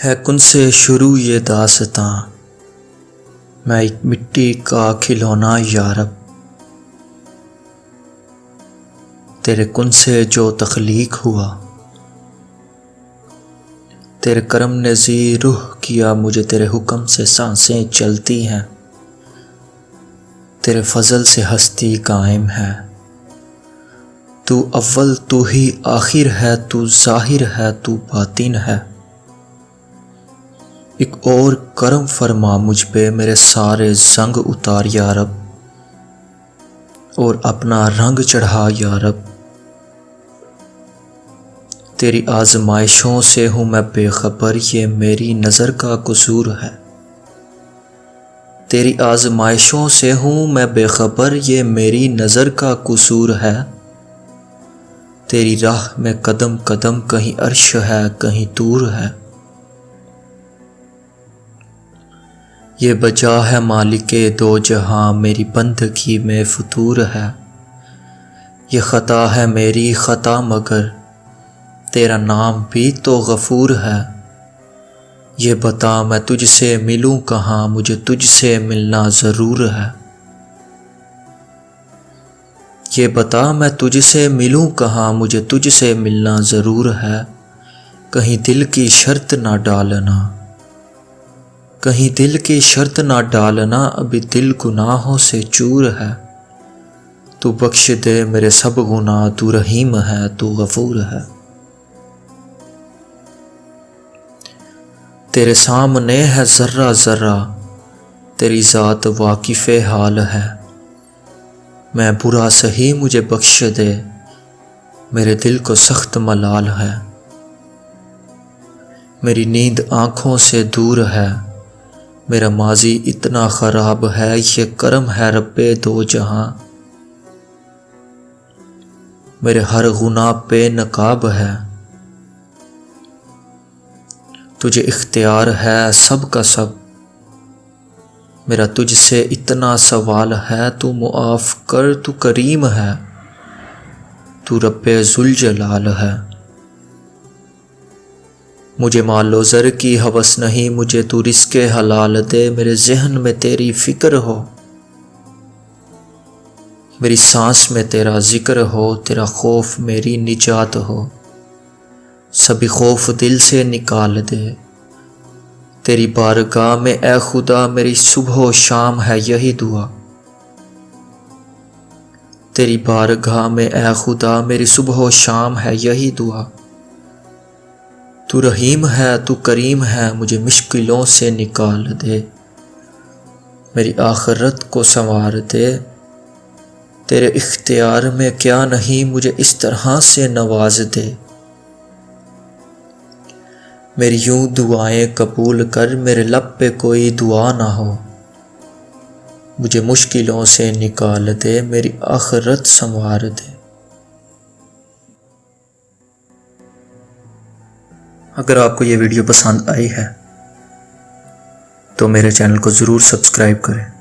ہے کن سے شروع یہ داستاں، میں ایک مٹی کا کھلونا یارب۔ تیرے کن سے جو تخلیق ہوا، تیرے کرم نے زی روح کیا مجھے، تیرے حکم سے سانسیں چلتی ہیں، تیرے فضل سے ہستی قائم ہے۔ تو اول تو ہی آخر ہے، تو ظاہر ہے تو باطن ہے۔ ایک اور کرم فرما مجھ پہ، میرے سارے زنگ اتار یارب، اور اپنا رنگ چڑھا یارب۔ تیری آزمائشوں سے ہوں میں بے خبر، یہ میری نظر کا قصور ہے۔ تیری آزمائشوں سے ہوں میں بے خبر، یہ میری نظر کا قصور ہے۔ تیری راہ میں قدم قدم کہیں عرش ہے کہیں طور ہے۔ یہ بجا ہے مالک دو جہاں، میری بندگی میں فطور ہے۔ یہ خطا ہے میری خطا مگر، تیرا نام بھی تو غفور ہے۔ یہ بتا میں تجھ سے ملوں کہاں، مجھے تجھ سے ملنا ضرور ہے۔ یہ بتا میں تجھ سے ملوں کہاں، مجھے تجھ سے ملنا ضرور ہے۔ کہیں دل کی شرط نہ ڈالنا، کہیں دل کی شرط نہ ڈالنا، ابھی دل گناہوں سے چور ہے۔ تو بخش دے میرے سب گناہ، تو رحیم ہے تو غفور ہے۔ تیرے سامنے ہے ذرہ ذرہ، تیری ذات واقف حال ہے۔ میں برا سہی مجھے بخش دے، میرے دل کو سخت ملال ہے۔ میری نیند آنکھوں سے دور ہے، میرا ماضی اتنا خراب ہے، یہ کرم ہے رب دو جہاں۔ میرے ہر گناہ پہ نقاب ہے، تجھے اختیار ہے سب کا سب۔ میرا تجھ سے اتنا سوال ہے، تو معاف کر، تو کریم ہے، تو رب ذوالجلال ہے۔ مجھے مال و زر کی ہوس نہیں، مجھے تو رزق حلال دے، میرے ذہن میں تیری فکر ہو، میری سانس میں تیرا ذکر ہو، تیرا خوف میری نجات ہو، سبھی خوف دل سے نکال دے۔ تیری بارگاہ میں اے خدا میری صبح و شام ہے یہی دعا۔ تیری بارگاہ میں اے خدا میری صبح و شام ہے یہی دعا۔ تو رحیم ہے تو کریم ہے، مجھے مشکلوں سے نکال دے، میری آخرت کو سنوار دے۔ تیرے اختیار میں کیا نہیں، مجھے اس طرح سے نواز دے۔ میری یوں دعائیں قبول کر، میرے لب پہ کوئی دعا نہ ہو، مجھے مشکلوں سے نکال دے، میری آخرت سنوار دے۔ اگر آپ کو یہ ویڈیو پسند آئی ہے تو میرے چینل کو ضرور سبسکرائب کریں۔